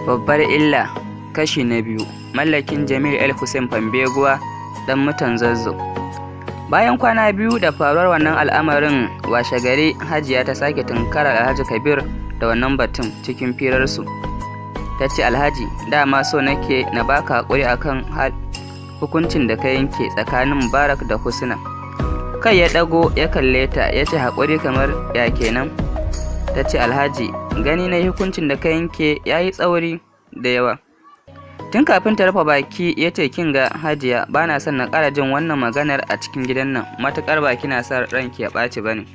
Babbar illa kashi na 2 mallakin Jamil El Hussein Fambeguwa dan mutan Zazzau. Bayan kwana 2 da faruwar wannan al'amarin, washe gari Hajiya ta sake tunkarar Alhaji Kabir da wannan batun cikin firarsu. Ta ce, Alhaji, dama so nake na baka hakuri akan hukuncin da ka yanke tsakanin Mubarak da Husna. Kai ya dago ya kalle ta ya ce, hakuri kamar ya kenan? Ta ce, Alhaji, gani na hukuncin da ka yanke ya yi tsauri da yawa. Tun kafin ta rufe baki ya ce, kin ga Hajiya, ba na son na ƙara jin wannan maganar a cikin gidan nan, matuƙar ba kina son ranki ya ɓaci ba ne.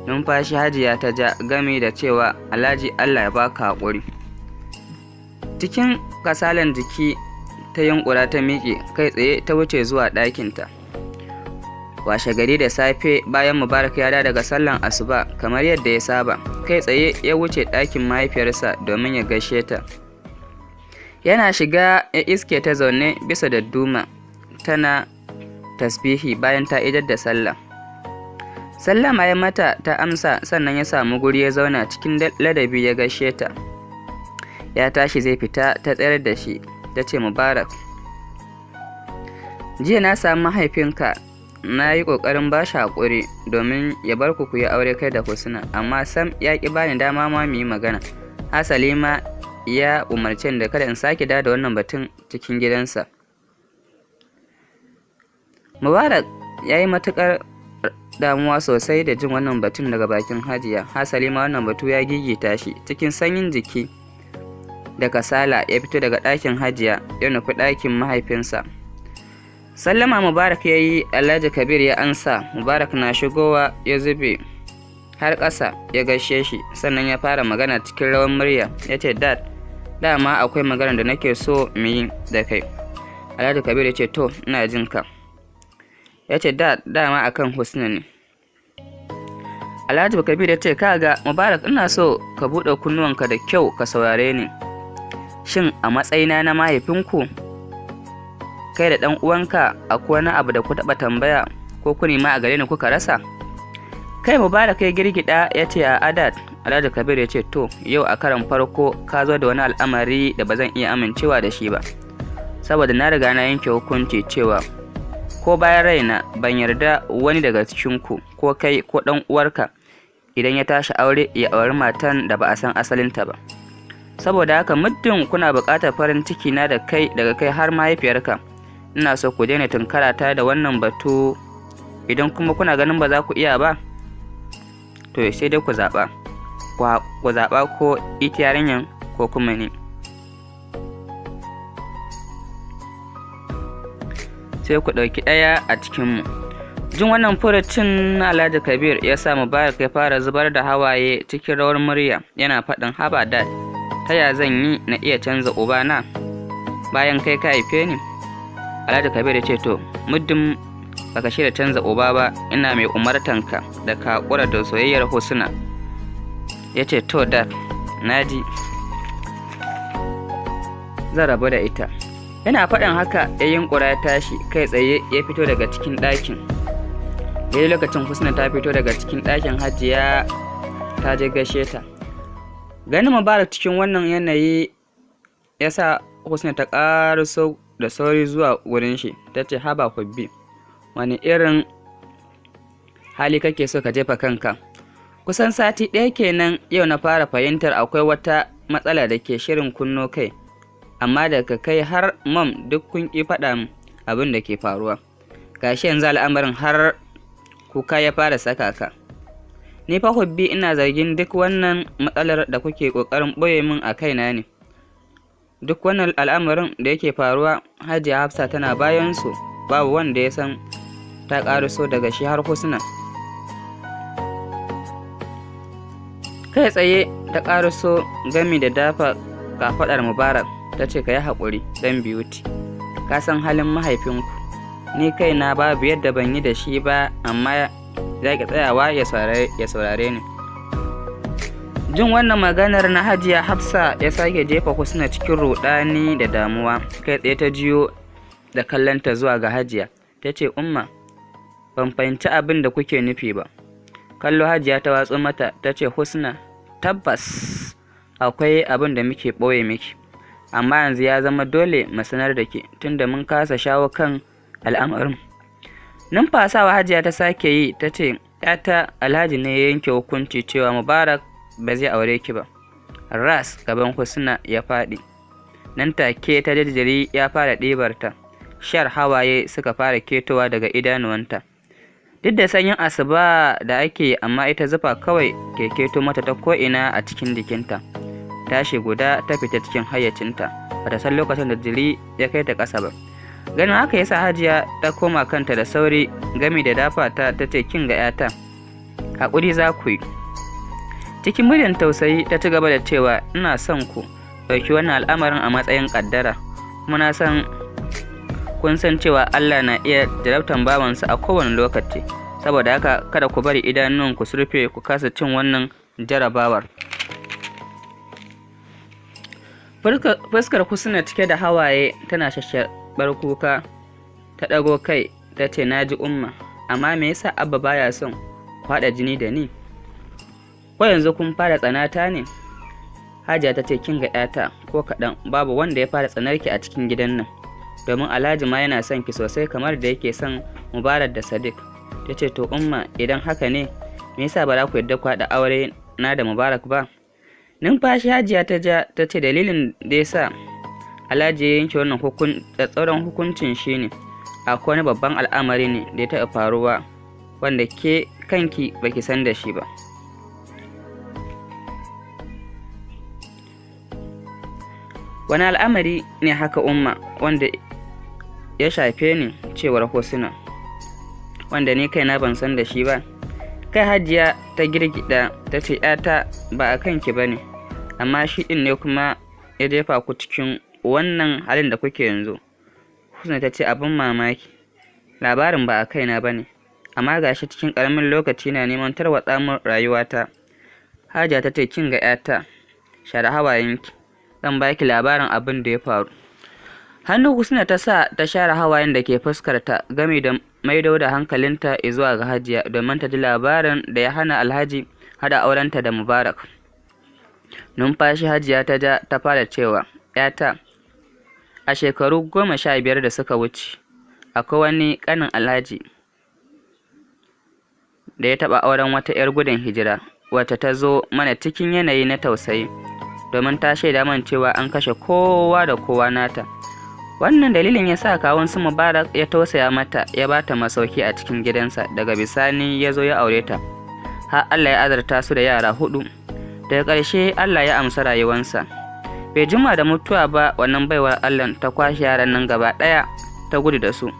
Numfashi Hajiya ta ja gami da cewa, Alhaji, Allah ya baka haƙuri. Cikin kasalan jiki ta yunƙura ta miƙe kai tsaye ta wuce zuwa ɗakinta. Washe gari da safe bayan Mubarak ya dawo daga sallan asuba kamar yadda ya saba, kai tsaye ya wuce ɗakin mahaifiyarsa domin ya gaishe ta. Yana shiga ya iske ta zaune bisa dadduma tana tasbihi bayan ta idar da sallah. Sallama ya mata ta amsa, sannan ya samu guri ya zauna cikin ladabi ya gaishe ta. Ya tashi zai fita ta tsayar da shi, ta ce, Mubarak, jiya na samu mahaifinka, na yi ƙoƙarin ba shi haƙuri domin ya bar ku yi aure kai da Husna, amma sam ya ƙi bani dama ma mu yi magana. Hasali ma ya umarce da kada in sake da wannan batun cikin gidansa. Mubarak ya yi matuƙar damuwa sosai da jin wannan batun daga bakin Hajiya. Hasali ma wannan batu ya gigita shi. Cikin sanyin jiki da kasala ya fito daga ɗakin Hajiya ya nufi ɗakin mahaifinsa. Sallama Mubarak ya yi, Alhaji Kabir ya ansa. Mubarak na shigowa ya zube har ƙasa ya gaishe shi, sannan ya fara magana cikin rawar murya. Ya ce, Dad, dama akwai magana da nake so mu yi da kai. Alhaji Kabir ya ce, to, ina jin ka. Ya ce, Dad, dama akan Husna ne. Alhaji Kabir ya ce, kaga Mubarak, ina so ka buɗe kunnuwanka da kyau ka saurare ni. Shin a matsayina na mahaifinku, kai da ɗan uwanka akwai wani abu da ku taɓa tambaya ko ku nema a gare ni kuka rasa? Kai Mubarak ya girgida ya ce, a Dad. Alhaji Kabir ya ce, to, yau a karan farko ka zo da wani al'amari da ba zan iya amincewa da shi ba, saboda na riga na yanke hukunci cewa ko bayan raina ban yarda wani daga cikinku ko kai ko ɗan uwarka idan ya tashi aure ya auri matan da ba a san asalinta ba. Saboda haka muddin kuna buƙatar farin ciki na da kai daga kai har mahaifiyarka, ina so ku daina tunkarata da wannan batu. Idan kuma kuna ganin ba za ku iya ba, to sai dai ku zaɓa ko ita yarinyan ko kuma ni. Sai ku ɗauki ɗaya a cikinmu. Jin wannan furucin na Alhaji Kabir ya sa Mubarak ya fara zubar da hawaye cikin rawar murya yana faɗin, haba Dad, ta ya zan yi na iya canza ubana bayan kai ka haife ni? Alhaji Kabir ya ce, to, muddin baka shirya canza uba ba, ina mai umartanka da ka haƙura da soyayyar Husna. Ya ce, to Dad, naji, zan rabu da ita. Yana faɗin haka ya yunƙura ya tashi kai tsaye ya fito daga cikin ɗakin. Daidai lokacin Husna ta fito daga cikin ɗakin Hajiya ta je gaishe ta. Ganin Mubarak cikin wannan yanayi ya sa Husna ta ƙaraso da sauri zuwa wurin shi. Ta ce, haba Hubbi, wani irin hali kake so ka jefa kanka? Kusan sati ɗaya kenan yau na fara fahimtar akwai wata matsala da ke shirin kunno kai, amma daga kai har mom duk kun ƙi faɗa abin da ke faruwa. Gashi yanzu al'amarin har kuka ya fara saka ka. Ni fa Hubbi, ina zargin duk wannan matsalar da kuke ƙoƙarin ɓoye min a kaina ne. Duk wannan al'amarin da yake faruwa, Hajiya Hafsa tana bayan su, babu wanda ya san ta ƙaruso daga shi har Husna. Kai tsaye ta ƙaruso gami da dafa kafaɗar Mubarak ta ce, ka yi haƙuri ɗan Beauty, ka san halin mahaifinku, ni kaina babu yadda ban yi da shi ba, amma za ki tsayawa ya saurare ni. Jin wannan maganar na Hajiya Hafsa ya sake jefa Husna cikin ruɗani da damuwa. Kai tsaye ta jiyo da kallonta zuwa ga Hajiya. Ta ce, Umma, ban fahimci abin da kuke nufi ba. Kallo Hajiya ta watso mata ta ce, Husna, tabbas akwai abin da muke ɓoye miki, amma yanzu ya zama dole mu sanar da ke tunda mun kasa shawo kan al'amarin. Numfasawa Hajiya ta sake yi ta ce, ‘yata, Alhaji ne ya yanke hukunci cewa Mubarak ba zai aure ki ba. Ras gaban Husna ya faɗi. Nan take ta jajjiri ya fara ɗibarta, shar hawaye suka fara ketowa daga idanuwanta. Duk da sanyin asuba da ake amma ita zufa kawai ke keto mata ta ko'ina a cikin jikinta. Tashi guda ta fita cikin hayyacinta, bata san lokacin da jiri ya kai ta ƙasa ba. Ganin haka yasa Hajiya ta koma kanta da sauri gami da dafa ta ce, kin ga ‘yata, haƙuri za ku yi. Cikin muryar tausayi ta ci gaba da cewa, ina son ku ɗauki wannan al'amarin a matsayin ƙaddara, kuma na san kun san cewa Allah na iya jarabtan bawansa a kowane lokaci, saboda haka kada ku bari idanunku su rufe ku kasa cin wannan jarabawar. Fuskar Husna cike da hawaye tana shashshaɓar kuka, ta ɗago kai ta ce, na ji Umma, amma me yasa Abba baya son ku haɗa jini da ni? Ko yanzu kun fara tsanata ne? Hajiya ta ce, kin ga ‘yata, ko kaɗan babu wanda ya fara tsanarki a cikin gidan nan, domin Alhaji ma yana son ki sosai kamar da yake son Mubarak da Sadiq. Ta ce, to Umma, idan haka ne me yasa ba za ku yarda ku haɗa aure na da Mubarak ba? Numfashi Hajiya ta ja ta ce, dalilin da yasa Alhaji ya yanke wannan tsauran hukuncin shine akwai wani babban al'amari ne da ya taɓa faruwa wanda ke kanki baki san da shi ba. Wani al'amari ne haka Umma wanda ya shafe ni? Cewar Husna, wanda ni kaina ban san da shi ba. Kai Hajiya ta girgida ta ce, ‘yata, ba a kanki ba ne, amma shi ɗin ne kuma ya jefa ku cikin wannan halin da kuke yanzu. Husna ta ce, abin mamaki, labarin ba a kaina ba ne, amma gashi cikin ƙaramin lokaci na neman tarwatsa min rayuwata. Hajiya ta ce, kin ga ‘yata, share hawayenki, zan baki labarin abin da ya faru. Hannu Husna ta sa ta share hawayen da ke fuskarta gami da maido da hankalinta zuwa ga Hajiya domin ta ji labarin da ya hana Alhaji hada aurenta da Mubarak. Numfashi Hajiya ta ja ta fara cewa, ‘yata, a shekaru 15 da suka wuce, akwai wani ƙanin Alhaji da ya taɓa auren wata ‘yar gudun hijira wacce ta zo mana cikin yanayi na tausayi, domin ta shaida man cewa an kashe kowa da kowa nata. Wannan dalilin ya sa kawunsu Mubarak ya tausaya mata ya ba ta masauki a cikin gidansa, daga bisani ya zo ya aure ta, har Allah ya azarta su da yara 4. Daga ƙarshe Allah ya amsa rayuwansa. Bai jima da mutuwa ba, wannan baiwar Allah ta kwashe yaran nan gaba ɗaya ta gudu da su.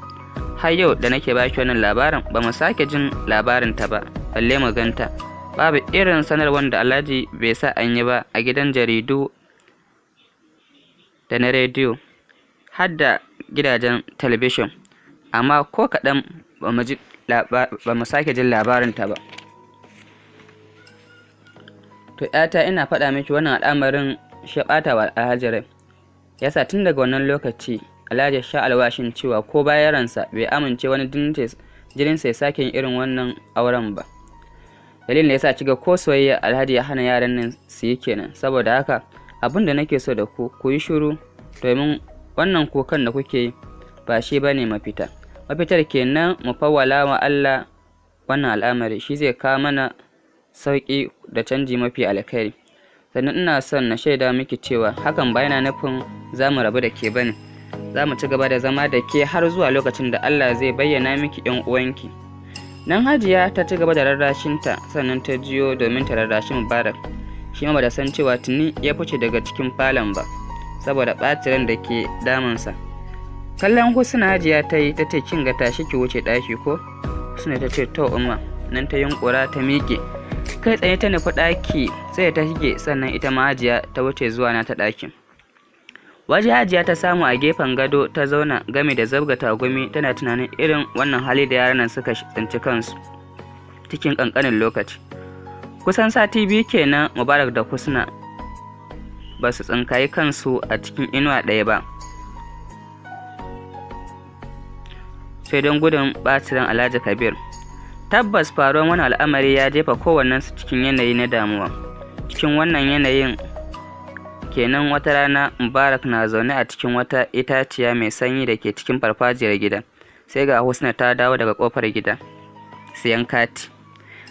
Har yau da nake baki wannan labarin ba mu sake jin labarin ta ba, balle mu ganta. Babu irin sanarwar da Alhaji bai sa an yi ba a gidan jaridu da na rediyo, har da gidajen talabijin, amma ko kaɗan ba mu sake jin labarinta ba. To ‘yata, ina faɗa miki wannan al'amarin shi ɓata wa Alhaji rai, yasa tun daga wannan lokaci Alhaji sha alwashin cewa ko bayan ransa bai amince wani jininsa ya sake yin irin wannan auren ba. Dalilin da yasa kiga ko soyayya Alhaji ya hana yaran nan su yi kenan. Saboda haka abin da nake so da ku yi shiru, domin wannan kukan da kuke yi ba shi bane mafita. Mafitar kenan mu fawwala wa Allah wannan al'amari, shi zai kawo mana sauƙi da canji mafi alkhairi. Sannan ina son na shaida miki cewa hakan ba yana nufin za mu rabu da ke bane. Za mu ci gaba da zama da ke har zuwa lokacin da Allah zai bayyana miki ‘yan uwanki. Nan Hajiya ta ci gaba da rarrashinta, sannan ta jiyo domin ta rarrashi Mubarak. Shi ma bata san cewa tuni ya fice daga cikin falon ba, saboda ɓacin da ke damunsa. Kallon Husna Hajiya ta yi ta ce, kin ga tashi ki wuce ɗaki ko? Husna ta ce, to Umma. Nan ta yunƙura ta miƙe. Kai tsaye ta nufi ɗaki sai ta shige, sannan ita ma Hajiya ta wuce zuwa nata ɗakin. Waje Hajiya ta samu a gefen gado ta zauna game da zabga tagumi, tana tunanin irin wannan hali da yaran nan suka tsinci kansu cikin ƙanƙanin lokaci. Kusan sati 2 kenan Mubarak da Husna ba su tsinkayi kansu a cikin inuwa ɗaya ba, sai don gudun ɓacin Alhaji Kabir. Tabbas faruwar wani al'amari ya jefa kowannensu cikin yanayi na damuwa. Cikin wannan yanayin kenan wata rana Mubarak na zaune a cikin wata itaciya mai sanyi da ke cikin farfajiyar gidan. Sai ga Husna ta dawo daga kofar gida siyan kati.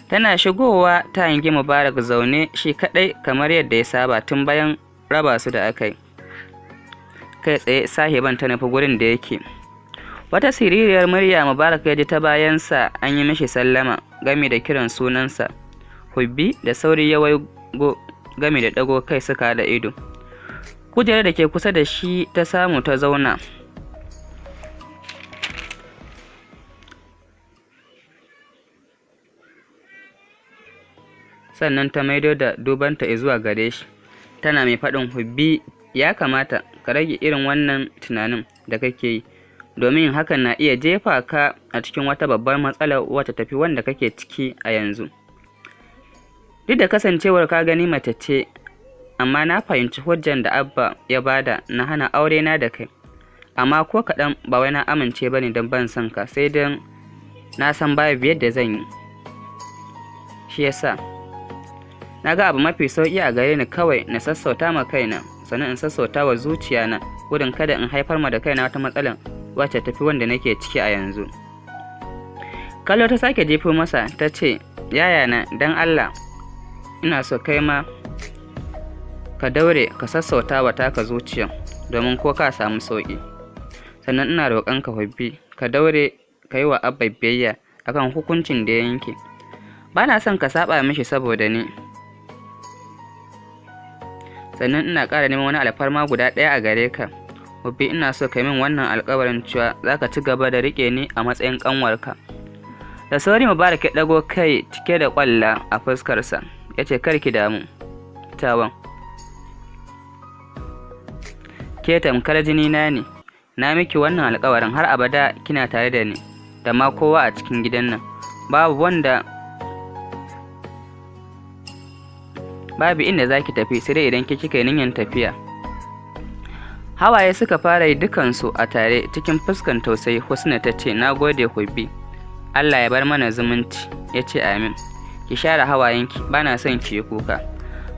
Tana shigowa ta hangi Mubarak zaune shi kadai kamar yadda ya saba tun bayan raba su da aka yi. Kai tsaye sahiban ta nufi gurin da yake. Wata siririyar murya Mubarak ya ji ta bayansa an yi mishi sallama game da kiran sunansa. Hubbi da sauri ya waigo game da dago kai suka da ido. Kujerar da ke kusa da shi ta samu ta zauna. Sannan ta maido da dubanta zuwa gare shi. Tana mai faɗin, Hubbi, ya kamata ka rage irin wannan tunanin da kake yi, domin hakan na iya jefa ka a cikin wata babbar matsala wata tafi wanda kake ciki a yanzu. Duk da kasancewar ka gani mace ce, amma na fahimci hujjan da Abba ya bada na hana aure na da kai. Amma ko kaɗan ba wai na amince bane don ban son ka, sai dan na san babu yadda zan yi. Shi yasa na ga abu mafi sauƙi a gare ni kawai na sassauta ma kaina, sannan in sassauta wa zuciyana gudun kada in haifar ma da kaina wata matsalan wacce tafi wanda nake ciki a yanzu. Kallo ta sake jefo masa ta ce, yayana, dan Allah ina so kai ma ka daure ka sassauta wa taka zuciya domin ko ka samu sauƙi. Sannan ina roƙon ka, Hubbi, ka daure ka yi wa Abba biyayya akan hukuncin da ya yanke. Bana son ka saba mishi saboda ni. Sannan ina ƙara neman wani alfarma guda ɗaya a gare ka. Hubbi, ina so ka min wannan alƙawarin cewa za ka ci gaba da riƙe ni a matsayin ƙanwarka. Da sauri Mubarak ya ɗago kai cike da ƙwalla a fuskarsa. Ya ce, kar ki damu, tawan. Ke tamkar jini na ne. Na miki wannan alƙawarin har abada kina tare da ni, da ma kowa a cikin gidan nan. Babu inda za ki tafi sai dai idan kika yi niyyar tafiya. Hawaye suka fara yi dukansu a tare cikin fuskan tausayi. Husna ta ce, na gode Hubbi, Allah ya bar mana zumunci. Ya ce, amin. Ki share hawayenki, bana son ki yi kuka.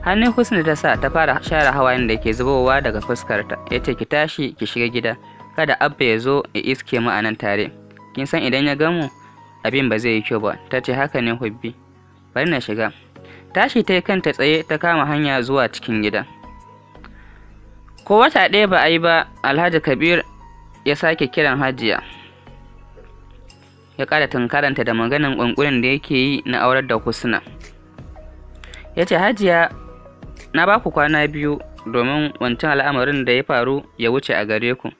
Hannun Husna ta sa ta fara share hawayen da ke zubowa daga fuskarta. Ya ce, ki tashi ki shiga gida, kada Abba ya zo ya iske mu a nan tare. Kin san idan ya gamu abin ba zai yi kyau ba. Ta ce, haka ne Hubbi, bari na shiga. Tashi ta yi kanta tsaye ta kama hanya zuwa cikin gida. Ko wata ɗaya ba a yi ba, Alhaji Kabir ya sake kiran Hajiya. Ya ƙara tunkaranta da maganan ƙunƙurin da yake yi na aurar da Husna. Ya ce, Hajiya, na ba ku kwana 2 domin wancan al'amarin da ya faru ya wuce a gare ku.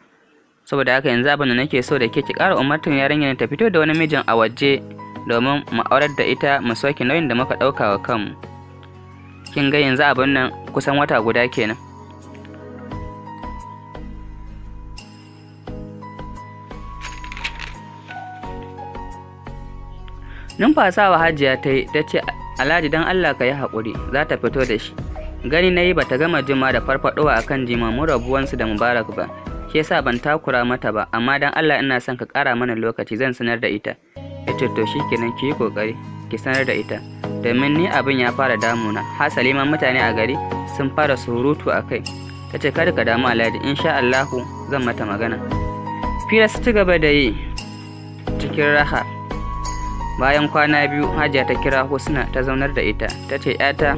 Saboda haka yanzu abin da nake so da ke ki ƙara umartar yarinyar ta fito da wani mijin a waje domin mu aurar da ita mu soke nauyin da muka ɗauka wa kanmu. Kin ga yanzu abin nan kusan wata guda kenan. Numfasawa Hajiya ta yi, ta ce, Alhaji dan Allah ka yi haƙuri, za ta fito da shi. Gani na yi ba ta gama jima da farfaɗowa akan jimamun rabuwansu da Mubarak ba. Shi yasa ban takura mata ba, amma dan Allah ina son ka ƙara mana lokaci, zan sanar da ita. Ya ce, to shikenan, ki yi ƙoƙari ki sanar da ita, domin ni abin ya fara damuna. Hasali ma mutane a gari sun fara surutu a kai. Ta ce, kada ka damu Alhaji, insha Allahu zan mata magana. Fira su ci gaba da yi cikin raha. Bayan kwana 2 Hajiya ta kira Husna ta zaunar da ita. Ta ce, ‘yata,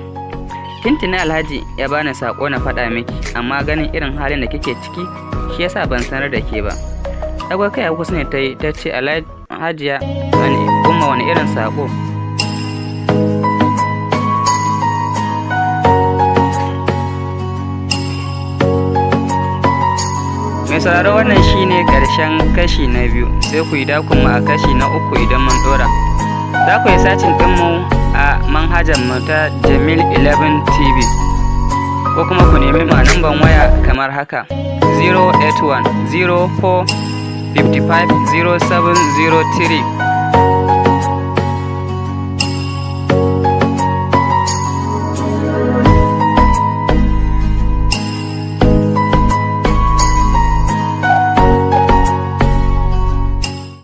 tuntuni Alhaji ya bani saƙo na faɗa miki, amma ganin irin halin da kike ciki shi yasa ban sanar da ke ba. Ɗago kai Husna ta yi, ta ce, Hajiya, wani irin saƙo? Mai sauraro, wannan shine ƙarshen kashi na 2, sai ku yi dakon mu a kashi na 3 idan mun ɗora. Za ku yi sacin ɗinmu a manhajar mu ta Jamil 11 TV, ko kuma ku nemi mu a namban waya kamar haka: 081 04 55 0703.